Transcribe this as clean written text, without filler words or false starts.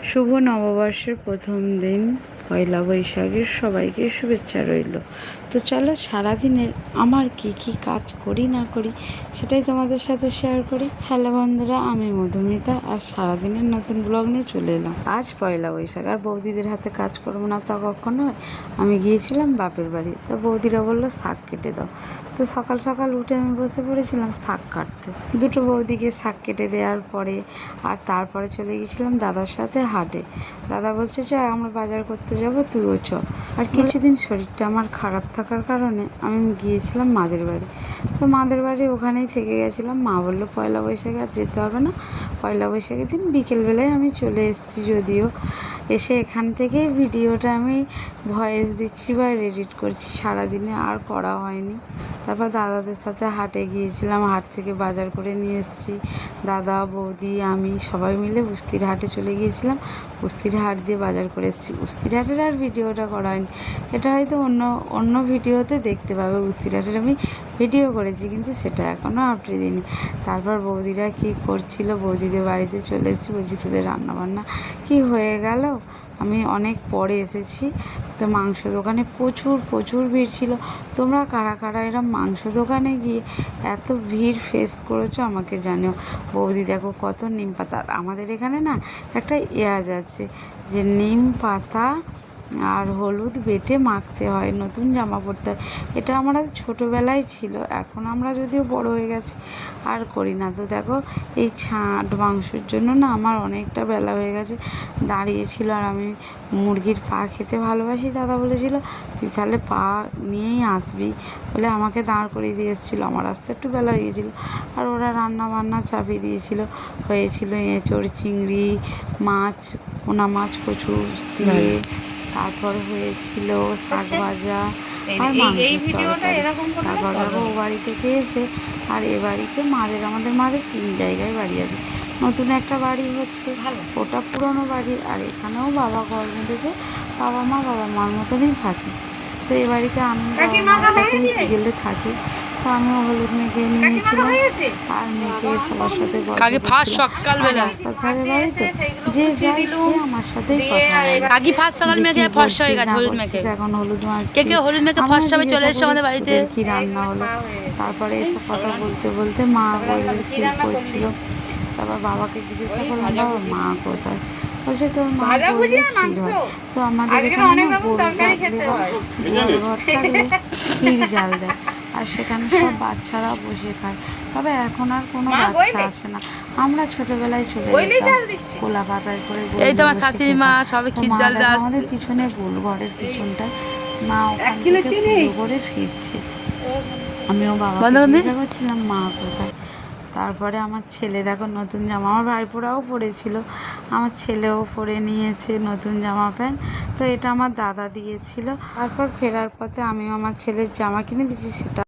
শুভ নববর্ষের প্রথম দিন পয়লা বৈশাখের সবাইকে শুভেচ্ছা রইল। তো চলো সারাদিনের আমার কি কাজ করি না করি সেটাই তোমাদের সাথে শেয়ার করি। হ্যালো বন্ধুরা, আমি মধুমিতা আর সারাদিনের নতুন ব্লগ নিয়ে চলে এলাম। আজ পয়লা বৈশাখ আর বৌদিদের হাতে কাজ করবো না তা কখনো হয়। আমি গিয়েছিলাম বাপের বাড়ি, তো বৌদিরা বললো শাক কেটে দাও। তো সকাল সকাল উঠে আমি বসে পড়েছিলাম শাক কাটতে। দুটো বৌদিকে শাক কেটে দেওয়ার পরে আর তারপরে চলে গেছিলাম দাদার সাথে হাটে। দাদা বলছে চ আমরা বাজার করতে যাব, তুইও চ। আর কিছুদিন শরীরটা আমার খারাপ থাকার কারণে আমি গিয়েছিলাম মাদের বাড়ি। তো মাদের বাড়ি ওখানেই থেকে গেছিলাম। মা বললো পয়লা বৈশাখে আর যেতে হবে না, পয়লা বৈশাখের দিন বিকেলবেলায় আমি চলে এসেছি। যদিও এসে এখান থেকেই ভিডিওটা আমি ভয়েস দিচ্ছি বা এডিট করছি, সারাদিনে আর করা হয়নি। তারপর দাদাদের সাথে হাটে গিয়েছিলাম, হাট থেকে বাজার করে নিয়ে এসেছি। দাদা, বৌদি, আমি সবাই মিলে বস্তির হাটে চলে গিয়েছিলাম। বস্তির হাট দিয়ে বাজার করে এসেছি। বস্তির হাটের আর ভিডিওটা করা হয়নি, এটা হয়তো অন্য ভিডিওতে দেখতে পাবে। বস্তির হাটের আমি ভিডিও করেছি কিন্তু সেটা এখনও আপডেট দিইনি। তারপর বৌদিরা কী করছিল, বৌদিদের বাড়িতে চলে এসেছি। বলছি তোদের রান্নাবান্না কি হয়ে গেল? আমি অনেক পরে এসেছি। তো মাংস দোকানে প্রচুর ভিড় ছিল। তোমরা কারা কারা এরম মাংস দোকানে গিয়ে এত ভিড় ফেস করেছো আমাকে জানিও। বৌদি দেখো কত নিম পাতা। আমাদের এখানে না একটা ইয়াজ আছে যে নিম পাতা আর হলুদ বেটে মাখতে হয়, নতুন জামা পরতে হয়। এটা আমরা ছোটোবেলায় ছিল, এখন আমরা যদিও বড় হয়ে গেছি আর করি না। তো দেখো এই ছাঁট মাংসের জন্য না আমার অনেকটা বেলা হয়ে গেছে। দাঁড়িয়েছিল আর আমি মুরগির পা খেতে ভালোবাসি। দাদা বলেছিল তুই তাহলে পা নিয়েই আসবি বলে আমাকে দাঁড় করিয়ে দিয়ে এসেছিলো। আমার আসতে একটু বেলা হয়ে গিয়েছিলো আর ওরা রান্না বান্না চাপিয়ে দিয়েছিল। হয়েছিল এঁচোড়, চিংড়ি, মাছ, পোনা মাছ কচু দিয়ে, তারপর হয়েছিল শাক ভাজা আর মাংসের তরকারি। তারপর দেখো ও বাড়ি থেকে এসে আর এ বাড়িতে আমাদের মাদের 3 জায়গায় বাড়ি আছে। নতুন একটা বাড়ি হচ্ছে, ওটা পুরনো বাড়ি, আর এখানেও বাবা ঘর বেঁধেছে। বাবা মার মতনই থাকে। তো এ বাড়িতে আমি বাবা মার কাছেই গেলে থাকি। তো আমিও হলুদ মেখে নিয়েছিলাম আর মেখে সবার সাথে রাস্তার ধারে বাড়ি তো যে যাই সে আমার সাথেই কথা এখন হলুদ মাছ কি রান্না হলো। তারপরে এসব কথা বলতে বলতে মা বলল কি করছিল। তারপর বাবাকে জিজ্ঞাসা করলাম বাবা মা কোথায়? বলছে তোর মা বললে ক্ষীর হয়। তো আমাদের এখানে গরু থাকলে ঘর থাকলে ক্ষীর জাল দেয় আর সেখানে সব বাচ্চারা বসে খায়। তবে এখন আর কোনো বাচ্চা আসে না। আমরা ছোটবেলায় চলে যেতাম কোলা পাতায় করে আমাদের পিছনে গোল ঘরের পিছনটায় মা ওখান থেকে করে ফিরছে। আমিও বাবাকে জিজ্ঞাসা করছিলাম মা কোথায়। তারপরে আমার ছেলে দেখো নতুন জামা, আমার ভাইপোরাও পরেছিল, আমার ছেলেও পরে নিয়েছে নতুন জামা প্যান্ট। তো এটা আমার দাদা দিয়েছিল। তারপর ফেরার পথে আমিও আমার ছেলের জামা কিনে দিয়েছি, সেটা